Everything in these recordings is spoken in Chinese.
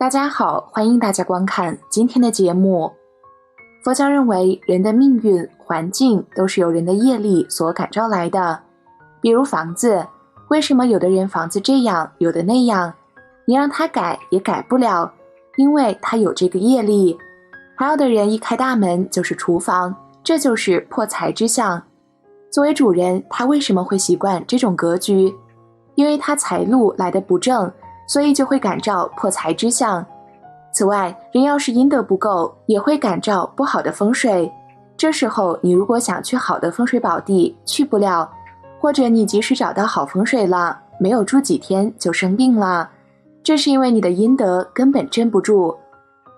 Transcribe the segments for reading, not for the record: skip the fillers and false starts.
大家好，欢迎大家观看今天的节目。佛教认为人的命运、环境都是由人的业力所感召来的。比如房子，为什么有的人房子这样，有的那样，你让他改也改不了，因为他有这个业力。还有的人一开大门就是厨房，这就是破财之象。作为主人，他为什么会习惯这种格局？因为他财路来得不正，所以就会感召破财之象。此外，人要是阴德不够，也会感召不好的风水。这时候你如果想去好的风水宝地，去不了，或者你即使找到好风水了，没有住几天就生病了，这是因为你的阴德根本镇不住。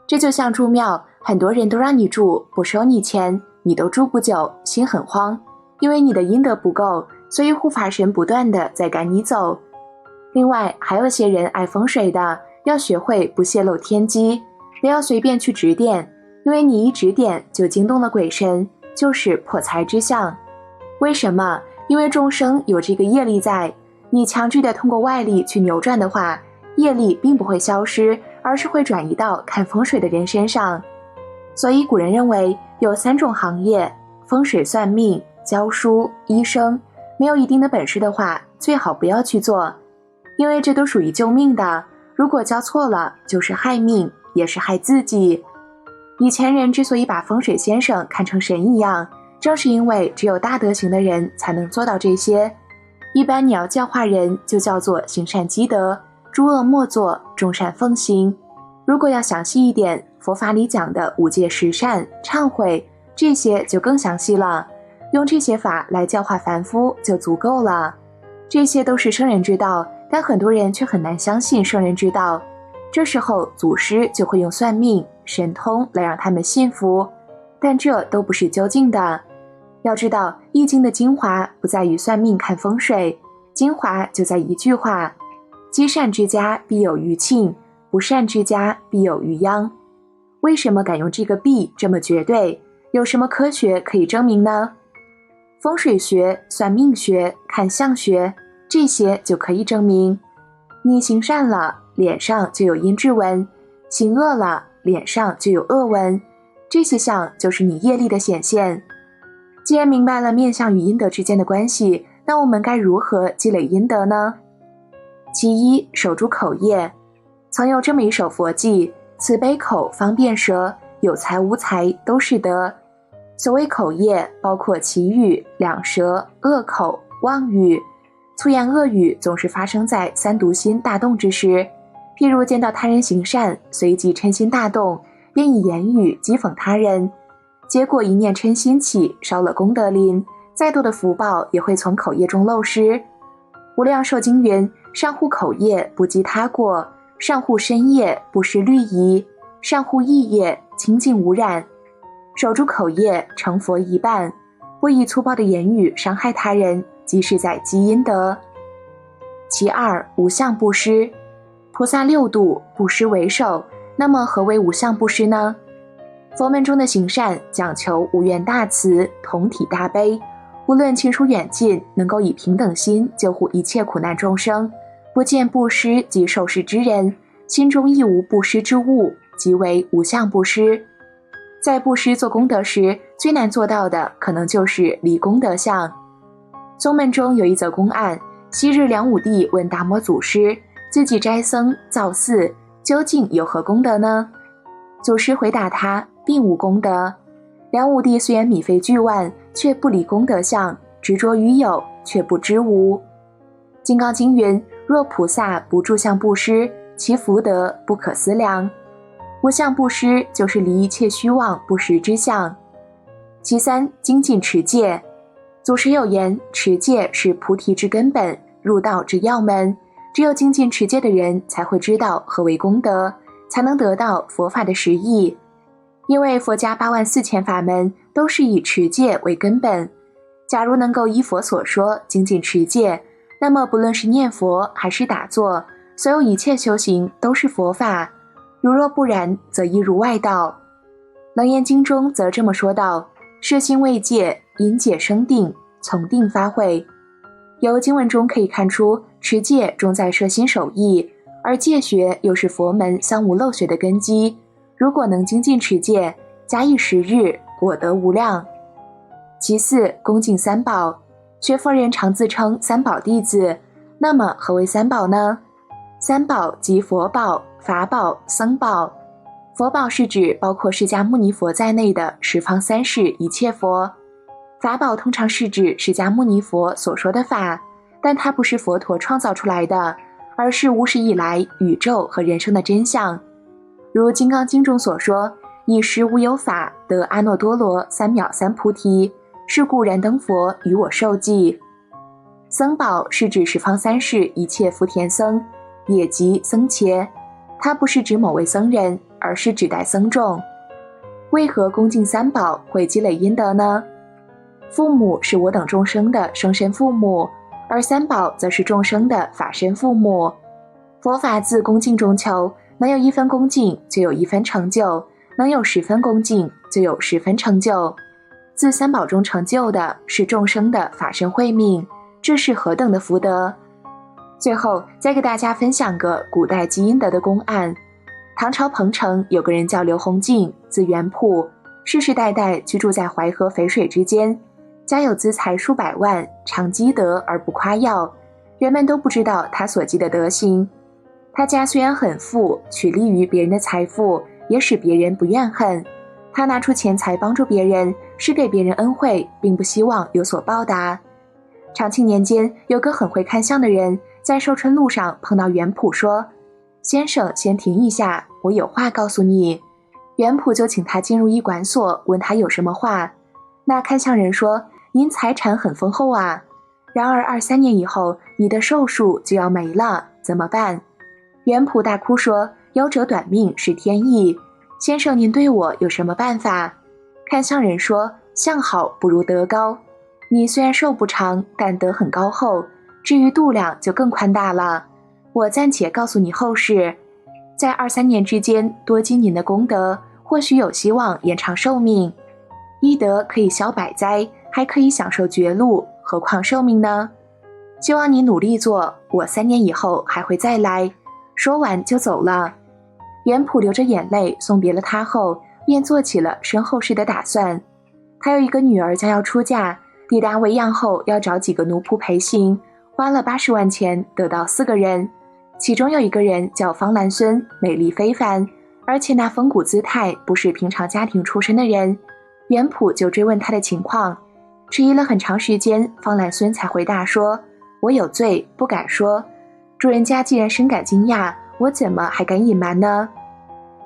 这就像住庙，很多人都让你住，不收你钱，你都住不久，心很慌，因为你的阴德不够，所以护法神不断的在赶你走。另外，还有些人爱风水的，要学会不泄露天机，不要随便去指点，因为你一指点就惊动了鬼神，就是破财之象。为什么？因为众生有这个业力在，你强制的通过外力去扭转的话，业力并不会消失，而是会转移到看风水的人身上。所以古人认为有3种行业：风水、算命、教书、医生。没有一定的本事的话，最好不要去做，因为这都属于救命的，如果教错了，就是害命，也是害自己。以前人之所以把风水先生看成神一样，正是因为只有大德行的人才能做到这些。一般你要教化人，就叫做行善积德，诸恶莫作，众善奉行。如果要详细一点，佛法里讲的5戒10善、忏悔，这些就更详细了，用这些法来教化凡夫就足够了。这些都是圣人之道，但很多人却很难相信圣人之道。这时候祖师就会用算命、神通来让他们信服，但这都不是究竟的。要知道，易经的精华不在于算命看风水，精华就在一句话：积善之家必有余庆，不善之家必有余殃。为什么敢用这个必这么绝对？有什么科学可以证明呢？风水学、算命学、看相学，这些就可以证明。你行善了，脸上就有阴质纹；行恶了，脸上就有恶纹。这些相就是你业力的显现。既然明白了面相与阴德之间的关系，那我们该如何积累阴德呢？其一，守住口业。曾有这么一首佛偈：慈悲口，方便舌，有财无财都是德。所谓口业，包括绮语、两舌、恶口、妄语。粗言恶语总是发生在三毒心大动之时，譬如见到他人行善，随即嗔心大动，便以言语讥讽他人，结果一念嗔心起，烧了功德林，再多的福报也会从口业中漏失。无量寿经云：上护口业，不积他过；上护身业，不失律仪；上护意业，清净无染。守住口业，成佛一半，不以粗暴的言语伤害他人，即是在积阴德。其二，无相布施。菩萨6度，布施为首，那么何为无相布施呢？佛门中的行善讲求无缘大慈，同体大悲，无论亲疏远近，能够以平等心救护一切苦难众生，不见布施及受施之人，心中亦无布施之物，即为无相布施。在布施做功德时，最难做到的可能就是离功德相。宗门中有一则公案，昔日梁武帝问达摩祖师，自己斋僧造寺究竟有何功德呢？祖师回答他，并无功德。梁武帝虽然米费巨万，却不离功德相，执着于有，却不知无。金刚经云：若菩萨不住相布施，其福德不可思量。无相布施就是离一切虚妄不实之相。其三，精进持戒。祖师有言，持戒是菩提之根本，入道之要门，只有精进持戒的人才会知道何为功德，才能得到佛法的实意。因为佛家84000法门都是以持戒为根本，假如能够依佛所说精进持戒，那么不论是念佛还是打坐，所有一切修行都是佛法，如若不然，则一如外道。楞严经中则这么说道：摄心为戒，因戒生定，从定发慧。由经文中可以看出，持戒重在摄心守意，而戒学又是佛门三无漏学的根基，如果能精进持戒，假以时日，果德无量。其次，恭敬三宝。学佛人常自称三宝弟子，那么何为三宝呢？三宝即佛宝、法宝、僧宝。佛宝是指包括释迦牟尼佛在内的十方三世一切佛，法宝通常是指释迦牟尼佛所说的法，但它不是佛陀创造出来的，而是无始以来宇宙和人生的真相。如《金刚经》中所说，以实无有法得阿耨多罗三藐三菩提，是故燃灯佛与我受记。僧宝是指十方三世一切福田僧，也即僧伽，它不是指某位僧人，而是指代僧众。为何恭敬三宝会积累阴德呢？父母是我等众生的生身父母，而三宝则是众生的法身父母。佛法自恭敬中求，能有一分恭敬就有一分成就，能有10分恭敬就有10分成就。自三宝中成就的是众生的法身慧命，这是何等的福德！最后再给大家分享个古代积阴德的公案。唐朝彭城有个人叫刘洪敬，字元溥，世世代代居住在淮河淝水之间，家有资财数百万，常积德而不夸耀，人们都不知道他所积的德行。他家虽然很富，取利于别人的财富，也使别人不怨恨。他拿出钱财帮助别人，是给别人恩惠，并不希望有所报答。长庆年间，有个很会看相的人在寿春路上碰到元溥，说：“先生，先停一下，我有话告诉你。”元溥就请他进入医馆所，问他有什么话。那看相人说：“您财产很丰厚啊，然而2-3年以后，你的寿数就要没了，怎么办？”元溥大哭说：“夭折短命是天意，先生您对我有什么办法？”看相人说：“相好不如德高，你虽然寿不长，但德很高厚，至于度量就更宽大了。我暂且告诉你后事，在2-3年之间多积您的功德，或许有希望延长寿命。医德可以消百灾，还可以享受绝路，何况寿命呢？希望你努力做，我3年以后还会再来。”说完就走了。元溥流着眼泪送别了他后，便做起了身后事的打算。他有一个女儿将要出嫁，抵达维扬后要找几个奴仆陪行，花了80万钱得到4个人，其中有一个人叫方兰孙，美丽非凡，而且那风骨姿态不是平常家庭出身的人。元溥就追问他的情况，迟疑了很长时间，方兰孙才回答说：“我有罪，不敢说。主人家既然深感惊讶，我怎么还敢隐瞒呢？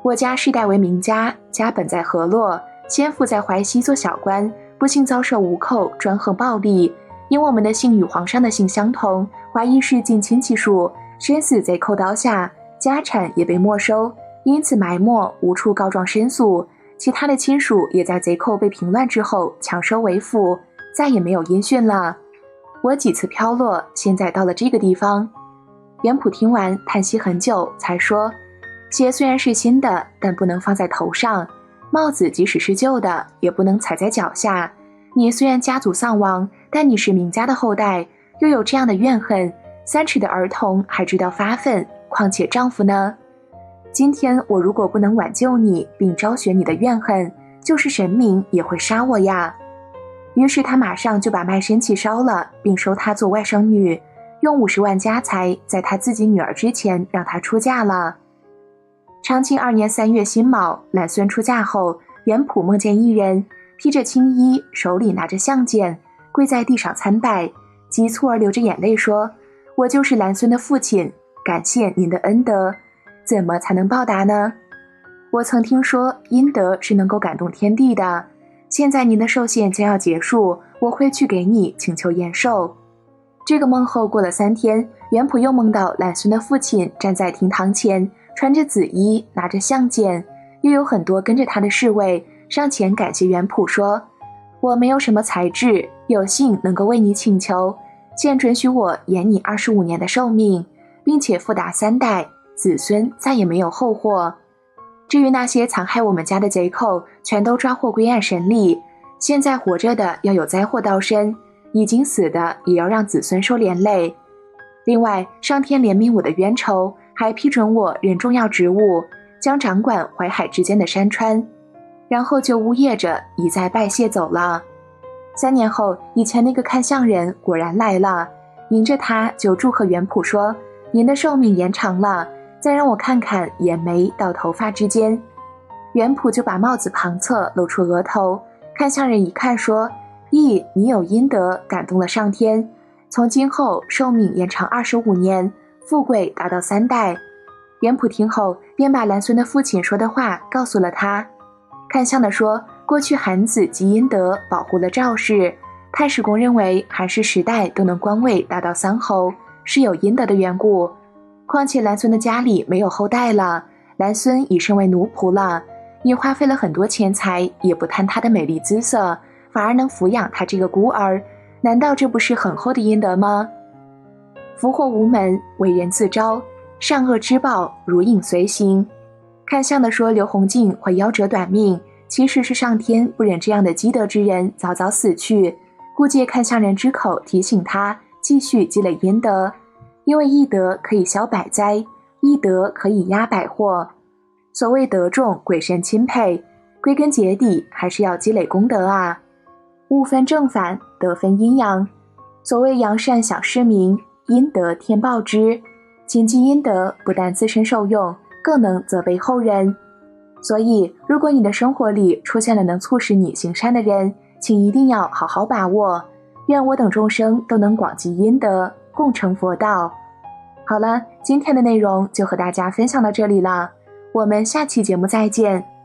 我家世代为名家，家本在河洛，先父在淮西做小官，不幸遭受倭寇专横暴力，因我们的姓与皇上的姓相同，怀疑是近亲戚属，身死贼寇刀下，家产也被没收，因此埋没，无处告状申诉。其他的亲属也在贼寇被平乱之后强收为妇，再也没有音讯了。我几次飘落，现在到了这个地方。”元溥听完叹息很久，才说：“鞋虽然是新的，但不能放在头上；帽子即使是旧的，也不能踩在脚下。你虽然家族丧亡，但你是名家的后代，又有这样的怨恨，3尺的儿童还知道发愤，况且丈夫呢？今天我如果不能挽救你，并昭雪你的怨恨，就是神明也会杀我呀。”于是他马上就把卖身契烧了，并收她做外甥女，用50万家财在他自己女儿之前让她出嫁了。长庆2年3月辛卯，兰孙出嫁后，元溥梦见一人披着青衣，手里拿着相剑，跪在地上参拜，急促而流着眼泪说：“我就是兰孙的父亲，感谢您的恩德，怎么才能报答呢？我曾听说阴德是能够感动天地的，现在您的寿限将要结束，我会去给你请求延寿。”这个梦后过了3天，元溥又梦到兰孙的父亲站在厅堂前，穿着紫衣，拿着相剑，又有很多跟着他的侍卫上前感谢元溥说：“我没有什么才智，有幸能够为你请求，现准许我延你25年的寿命，并且复达3代，子孙再也没有后祸。至于那些残害我们家的贼寇，全都抓获归案审理，现在活着的要有灾祸到身，已经死的也要让子孙受连累。另外，上天怜悯我的冤仇，还批准我任重要职务，将掌管淮海之间的山川，然后就呜咽着一再拜谢走了。3年后，以前那个看相人果然来了，迎着他就祝贺元普说：“您的寿命延长了，再让我看看眼眉到头发之间。”元普就把帽子旁侧露出额头，看相人一看说：“咦，你有阴德，感动了上天，从今后寿命延长25年，富贵达到3代。”元普听后便把兰孙的父亲说的话告诉了他。看相的说，过去韩子积阴德保护了赵氏，太史公认为韩氏10代都能官位达到3侯，是有阴德的缘故。况且兰孙的家里没有后代了，兰孙已身为奴仆了，你花费了很多钱财，也不贪他的美丽姿色，反而能抚养他这个孤儿，难道这不是很厚的阴德吗？福祸无门，为人自招，善恶之报如影随形。看相的说刘弘敬会夭折短命，其实是上天不忍这样的积德之人早早死去，故借看相人之口提醒他继续积累阴德，因为一德可以消百灾，一德可以压百祸。所谓德重鬼神钦佩，归根结底还是要积累功德啊。物分正反，德分阴阳，所谓扬善享世民，阴德天报之，谨记阴德不但自身受用，更能责备后人。所以如果你的生活里出现了能促使你行善的人，请一定要好好把握，愿我等众生都能广积阴德，共成佛道。好了，今天的内容就和大家分享到这里了，我们下期节目再见。